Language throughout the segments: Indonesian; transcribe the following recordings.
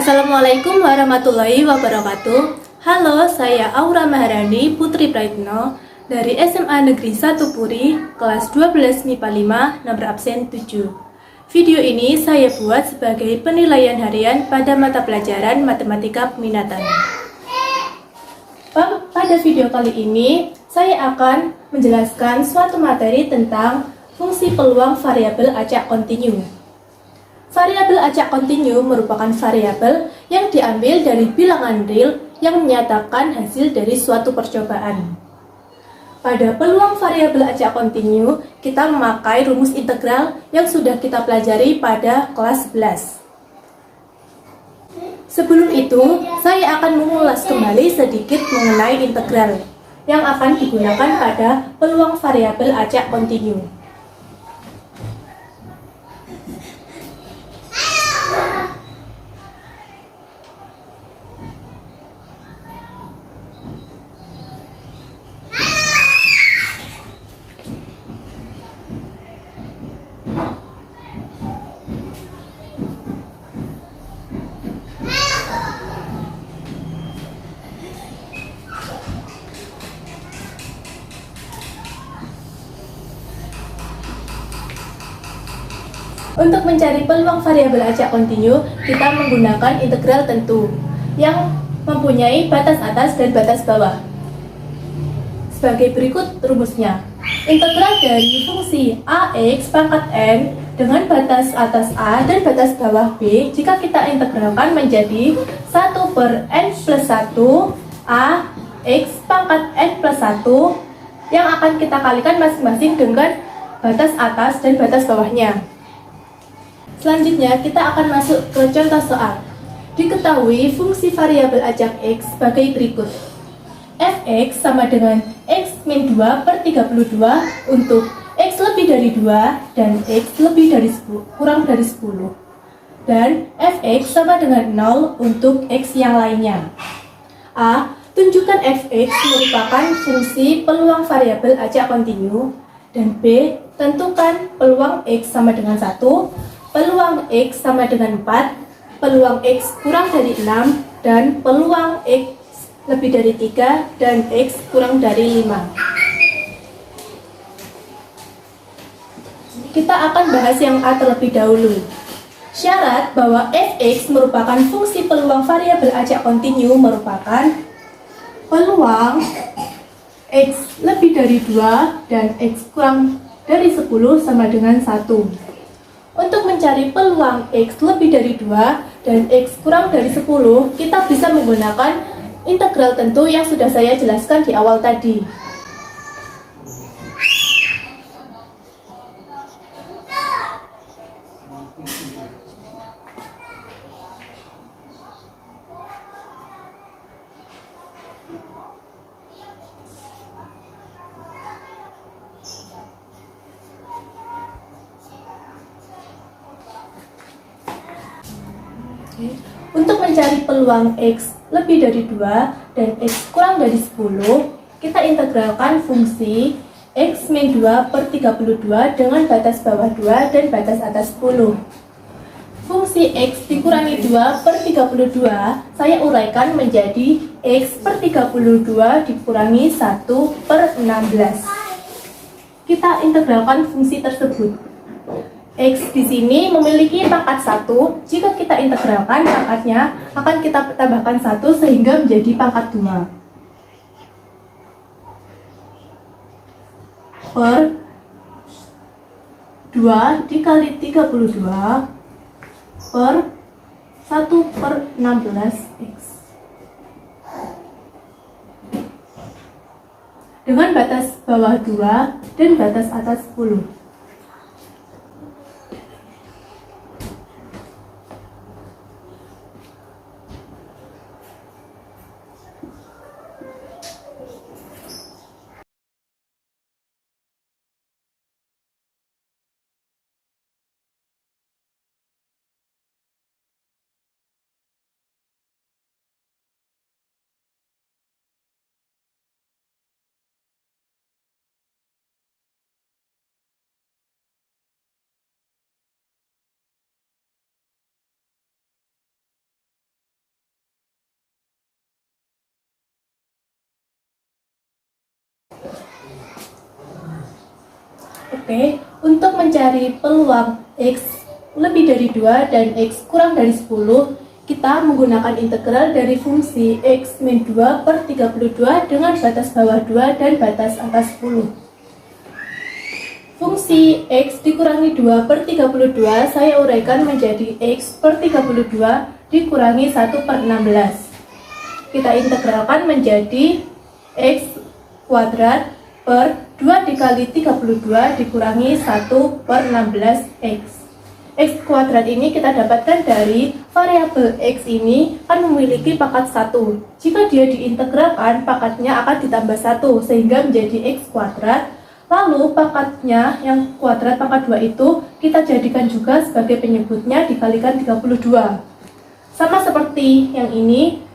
Assalamualaikum warahmatullahi wabarakatuh. Halo, saya Aura Maharani Putri Praitno dari SMA Negeri 1 Puri, kelas 12 MIPA 5, nomor absen 7. Video ini saya buat sebagai penilaian harian pada mata pelajaran Matematika Peminatan. Pada video kali ini, saya akan menjelaskan suatu materi tentang fungsi peluang variabel acak kontinu. Variabel acak kontinu merupakan variabel yang diambil dari bilangan real yang menyatakan hasil dari suatu percobaan. Pada peluang variabel acak kontinu, kita memakai rumus integral yang sudah kita pelajari pada kelas 11. Sebelum itu, saya akan mengulas kembali sedikit mengenai integral yang akan digunakan pada peluang variabel acak kontinu. Untuk mencari peluang variabel acak kontinu, kita menggunakan integral tentu yang mempunyai batas atas dan batas bawah. Sebagai berikut rumusnya. Integral dari fungsi ax pangkat n dengan batas atas a dan batas bawah b jika kita integralkan menjadi 1 per n plus 1 a x pangkat n plus 1 yang akan kita kalikan masing-masing dengan batas atas dan batas bawahnya. Selanjutnya, kita akan masuk ke contoh soal. Diketahui fungsi variabel acak x sebagai berikut. Fx sama dengan x min 2 per 32 untuk x lebih dari 2 dan x lebih dari 10, kurang dari 10. Dan fx sama dengan 0 untuk x yang lainnya. A. Tunjukkan fx merupakan fungsi peluang variabel acak kontinu. Dan B. Tentukan peluang x sama dengan 1, peluang X sama dengan 4, peluang X kurang dari 6, dan peluang X lebih dari 3, dan X kurang dari 5. Kita akan bahas yang A terlebih dahulu. Syarat bahwa Fx merupakan fungsi peluang variabel acak kontinu merupakan peluang X lebih dari 2 dan X kurang dari 10 sama dengan 1. Untuk mencari peluang X lebih dari 2 dan X kurang dari 10, kita bisa menggunakan integral tentu yang sudah saya jelaskan di awal tadi. Untuk mencari peluang X lebih dari 2 dan X kurang dari 10, kita integralkan fungsi X min 2 per 32 dengan batas bawah 2 dan batas atas 10. Fungsi X dikurangi 2 per 32, saya uraikan menjadi X per 32 dikurangi 1 per 16. Kita integralkan fungsi tersebut. X di sini memiliki pangkat 1, jika kita integralkan pangkatnya akan kita tambahkan 1 sehingga menjadi pangkat 2. Per 2 dikali 32 per 1 per 16 X. Dengan batas bawah 2 dan batas atas 10. Oke, untuk mencari peluang X lebih dari 2 dan X kurang dari 10, kita menggunakan integral dari fungsi X min 2 per 32 dengan batas bawah 2 dan batas atas 10. Fungsi X dikurangi 2 per 32 saya uraikan menjadi X per 32 dikurangi 1 per 16. Kita integralkan menjadi X kuadrat per 2 dikali 32 dikurangi 1 per 16X. X kuadrat ini kita dapatkan dari variabel X ini kan memiliki pangkat 1. Jika dia diintegralkan, pangkatnya akan ditambah 1 sehingga menjadi X kuadrat. Lalu pangkatnya yang kuadrat pangkat 2 itu kita jadikan juga sebagai penyebutnya dikalikan 32. Sama seperti yang ini,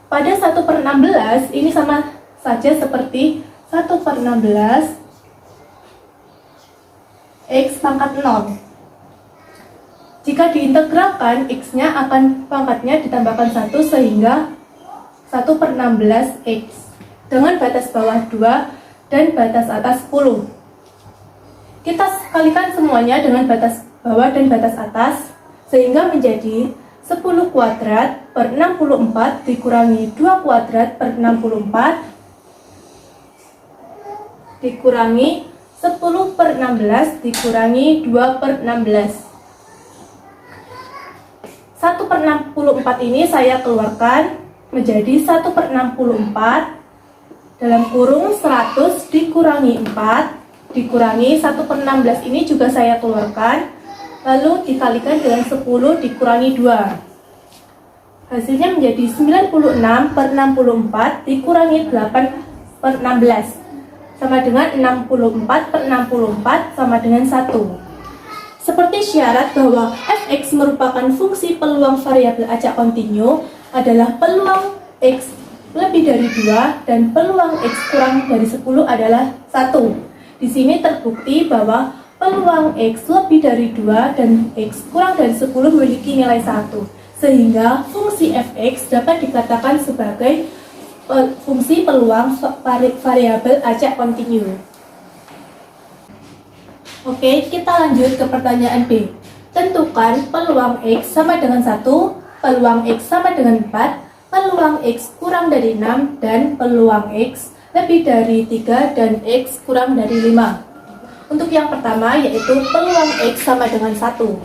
pada 1 per 16 ini sama saja seperti 1 per 16 X pangkat 0. Jika diintegralkan, X-nya akan pangkatnya ditambahkan 1 sehingga 1 per 16 X dengan batas bawah 2 dan batas atas 10. Kita kalikan semuanya dengan batas bawah dan batas atas sehingga menjadi 10 kuadrat per 64 dikurangi 2 kuadrat per 64 dikurangi 10 per 16 dikurangi 2 per 16. 1 per 64 ini saya keluarkan menjadi 1 per 64 dalam kurung 100 dikurangi 4 dikurangi 1 per 16 ini juga saya keluarkan lalu dikalikan dengan 10 dikurangi 2. Hasilnya menjadi 96 per 64 dikurangi 8 per 16 sama dengan 64 per 64 sama dengan 1. Seperti syarat bahwa fx merupakan fungsi peluang variabel acak kontinu adalah peluang x lebih dari 2 dan peluang X kurang dari 10 adalah 1. Di sini terbukti bahwa peluang X lebih dari 2 dan X kurang dari 10 memiliki nilai 1. Sehingga fungsi fx dapat dikatakan sebagai fungsi peluang variabel acak kontinu. Oke, kita lanjut ke pertanyaan B. Tentukan peluang X sama dengan 1, peluang X sama dengan 4, peluang X kurang dari 6, dan peluang X lebih dari 3 dan X kurang dari 5. Untuk yang pertama yaitu peluang X sama dengan 1.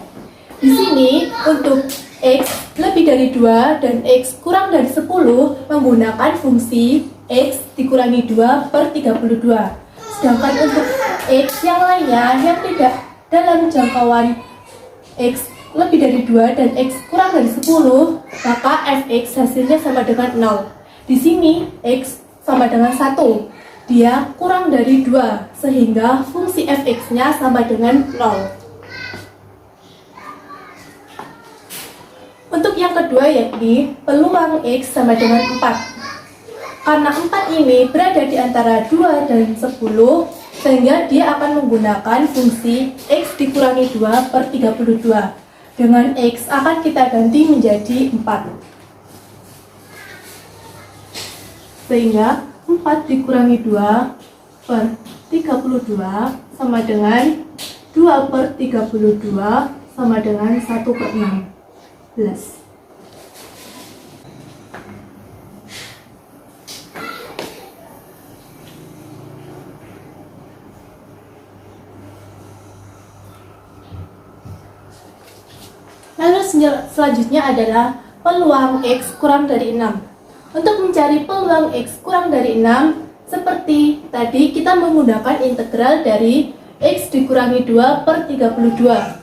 Di sini untuk X lebih dari 2 dan X kurang dari 10 menggunakan fungsi X dikurangi 2 per 32. Sedangkan untuk X yang lainnya yang tidak dalam jangkauan X lebih dari 2 dan X kurang dari 10, maka fx hasilnya sama dengan 0. Di sini X sama dengan 1, dia kurang dari 2, sehingga fungsi fx-nya sama dengan 0. Untuk yang kedua yakni peluang X sama dengan 4. Karena 4 ini berada di antara 2 dan 10, sehingga dia akan menggunakan fungsi X dikurangi 2 per 32. Dengan X akan kita ganti menjadi 4. Sehingga 4 dikurangi 2 per 32 sama dengan 2 per 32 sama dengan 1 per 16. Lalu selanjutnya adalah peluang X kurang dari 6. Untuk mencari peluang X kurang dari 6, seperti tadi kita menggunakan integral dari X dikurangi 2 per 32.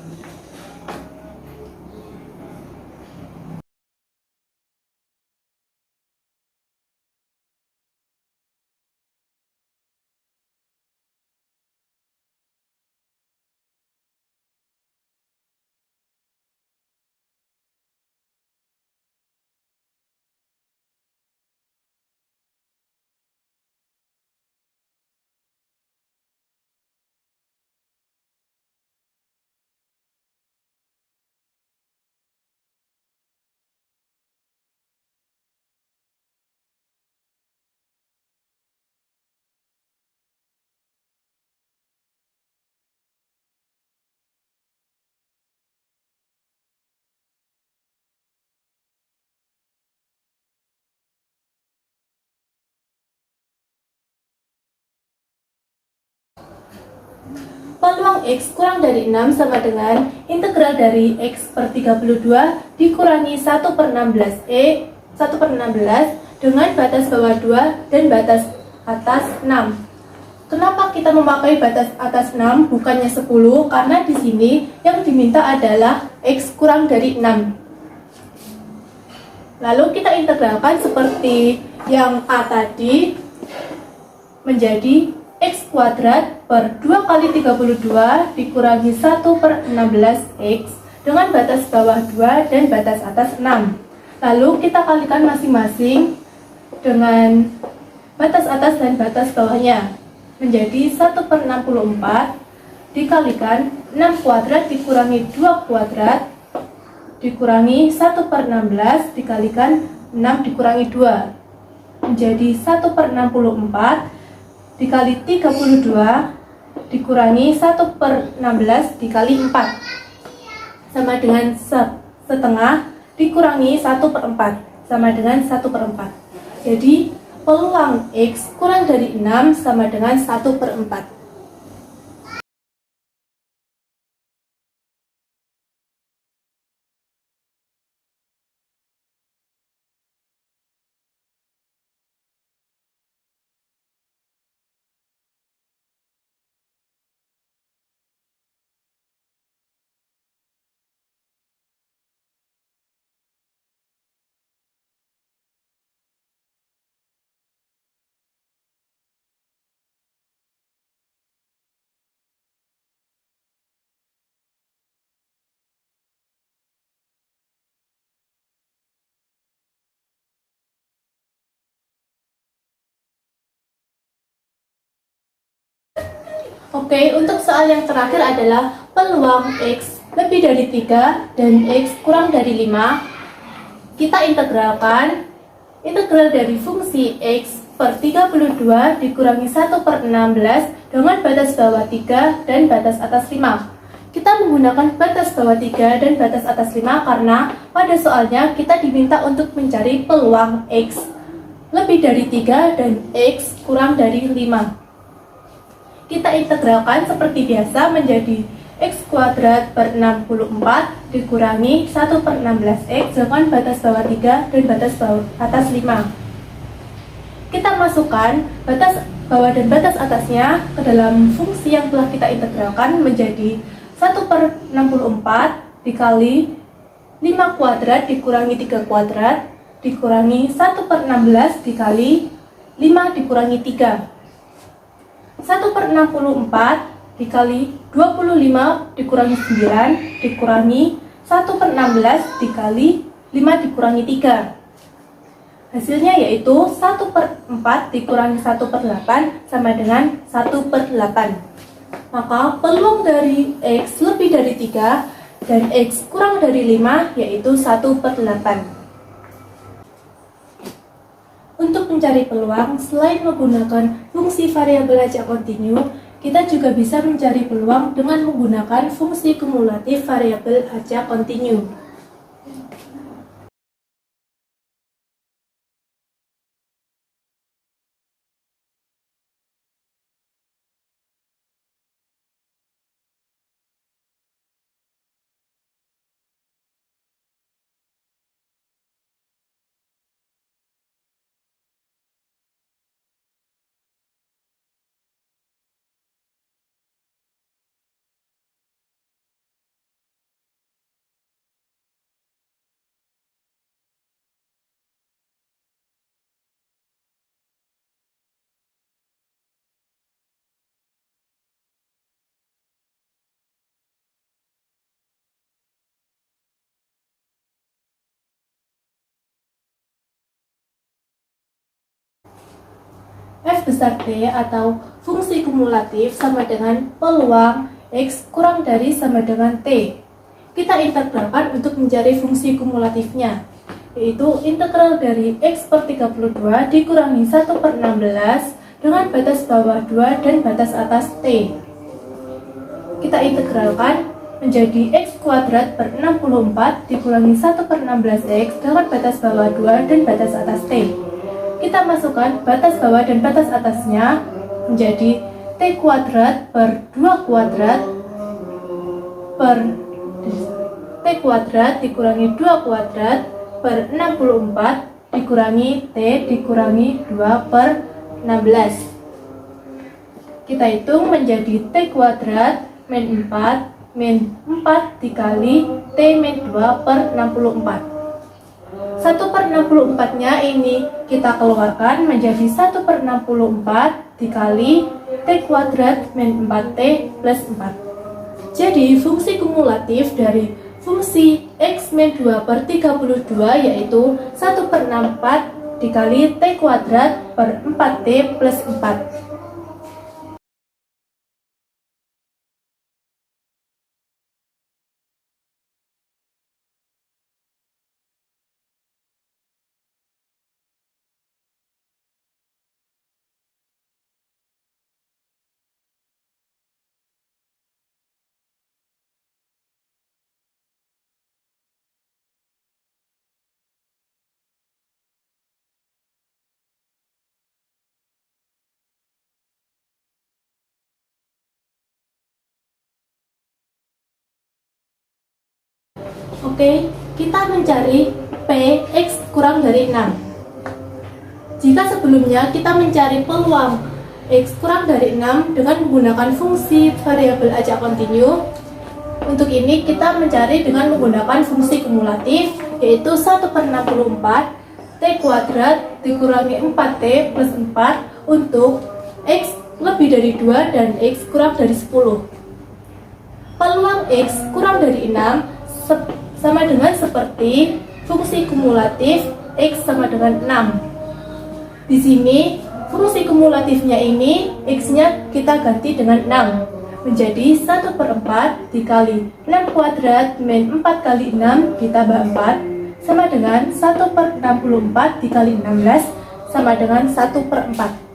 Peluang X kurang dari 6 sama dengan integral dari X per 32 dikurangi 1/16 dengan batas bawah 2 dan batas atas 6. Kenapa kita memakai batas atas 6 bukannya 10? Karena di sini yang diminta adalah X kurang dari 6. Lalu kita integralkan seperti yang A tadi menjadi X kuadrat per 2 kali 32 dikurangi 1/16 X dengan batas bawah 2 dan batas atas 6. Lalu kita kalikan masing-masing dengan batas atas dan batas bawahnya menjadi 1/64 dikalikan 6 kuadrat dikurangi 2 kuadrat dikurangi 1/16 dikalikan 6 dikurangi 2 menjadi 1/64 dikali 32 dikurangi 1/16 dikali 4 sama dengan setengah dikurangi 1/4 sama dengan 1/4. Jadi peluang X kurang dari 6 sama dengan 1/4. Oke, untuk soal yang terakhir adalah peluang X lebih dari 3 dan X kurang dari 5. Kita integralkan integral dari fungsi X per 32 dikurangi 1/16 dengan batas bawah 3 dan batas atas 5. Kita menggunakan batas bawah 3 dan batas atas 5 karena pada soalnya kita diminta untuk mencari peluang X lebih dari 3 dan X kurang dari 5. Kita integralkan seperti biasa menjadi X kuadrat per 64 dikurangi 1/16 X dengan batas bawah 3 dan batas bawah atas 5. Kita masukkan batas bawah dan batas atasnya ke dalam fungsi yang telah kita integralkan menjadi 1/64 dikali 5 kuadrat dikurangi 3 kuadrat dikurangi 1/16 dikali 5 dikurangi 3. 1/64 dikali 25 dikurangi 9 dikurangi 1/16 dikali 5 dikurangi 3. Hasilnya yaitu 1/4 dikurangi 1/8 sama dengan 1/8. Maka peluang dari X lebih dari 3 dan X kurang dari 5 yaitu 1/8. Untuk mencari peluang, selain menggunakan fungsi variabel acak kontinu, kita juga bisa mencari peluang dengan menggunakan fungsi kumulatif variabel acak kontinu. F besar T atau fungsi kumulatif sama dengan peluang X kurang dari sama dengan T. Kita integralkan untuk mencari fungsi kumulatifnya, yaitu integral dari X per 32 dikurangi 1/16 dengan batas bawah 2 dan batas atas T. Kita integralkan menjadi X kuadrat per 64 dikurangi 1/16 X dengan batas bawah 2 dan batas atas T. Kita masukkan batas bawah dan batas atasnya menjadi T kuadrat per 2 kuadrat per T kuadrat dikurangi 2 kuadrat per 64 dikurangi T dikurangi 2 per 16. Kita hitung menjadi T kuadrat min 4 dikali T min 2 per 64. 1 per 64 nya ini kita keluarkan menjadi 1 per 64 dikali T kuadrat min 4T plus 4. Jadi fungsi kumulatif dari fungsi X min 2 per 32 yaitu 1 per 64 dikali T kuadrat per 4T plus 4. Oke, kita mencari P X kurang dari 6. Jika sebelumnya kita mencari peluang X kurang dari 6 dengan menggunakan fungsi variabel acak kontinu, untuk ini kita mencari dengan menggunakan fungsi kumulatif, yaitu 1 per 64 T kuadrat dikurangi 4T plus 4 untuk X lebih dari 2 dan X kurang dari 10. Peluang X kurang dari 6 sama dengan seperti fungsi kumulatif X sama dengan 6. Di sini fungsi kumulatifnya ini X-nya kita ganti dengan 6 menjadi 1 per 4 dikali 6 kuadrat min 4 kali 6 ditambah 4 sama dengan 1 per 64 dikali 16 sama dengan 1 per 4.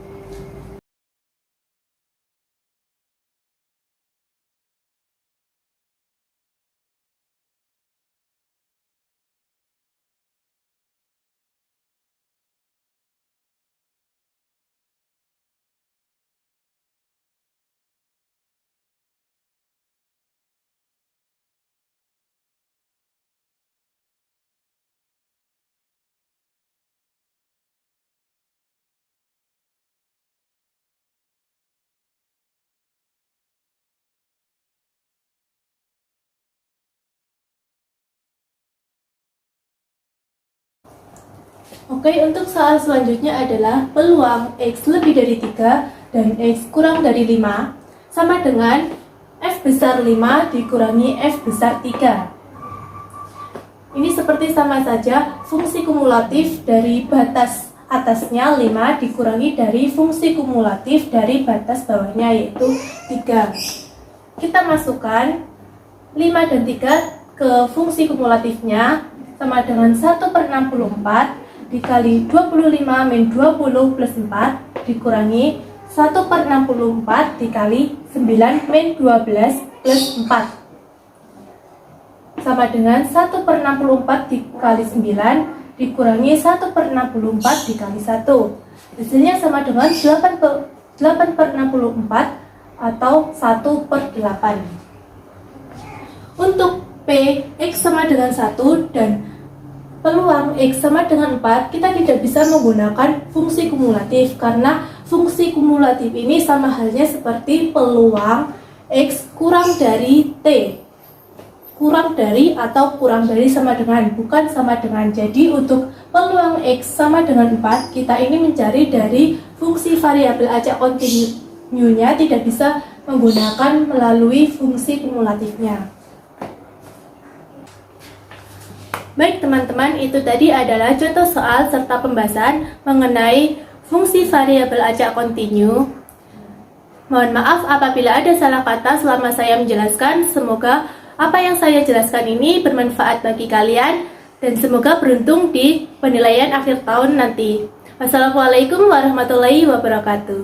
Oke, untuk soal selanjutnya adalah peluang X lebih dari 3 dan X kurang dari 5 sama dengan F besar 5 dikurangi F besar 3. Ini seperti sama saja fungsi kumulatif dari batas atasnya 5 dikurangi dari fungsi kumulatif dari batas bawahnya yaitu 3. Kita masukkan 5 dan 3 ke fungsi kumulatifnya sama dengan 1 per 64 dikali 25 min 20 plus 4 dikurangi 1 per 64 dikali 9 min 12 plus 4 sama dengan 1 per 64 dikali 9 dikurangi 1 per 64 dikali 1. Hasilnya sama dengan 8 per 64 atau 1 per 8. Untuk P X sama dengan 1 dan peluang X sama dengan 4, kita tidak bisa menggunakan fungsi kumulatif karena fungsi kumulatif ini sama halnya seperti peluang X kurang dari T. Kurang dari atau kurang dari sama dengan, bukan sama dengan. Jadi untuk peluang X sama dengan 4, kita ini mencari dari fungsi variabel acak kontinunya, tidak bisa menggunakan melalui fungsi kumulatifnya. Baik teman-teman, itu tadi adalah contoh soal serta pembahasan mengenai fungsi variabel acak kontinu. Mohon maaf apabila ada salah kata selama saya menjelaskan. Semoga apa yang saya jelaskan ini bermanfaat bagi kalian dan semoga beruntung di penilaian akhir tahun nanti. Wassalamualaikum warahmatullahi wabarakatuh.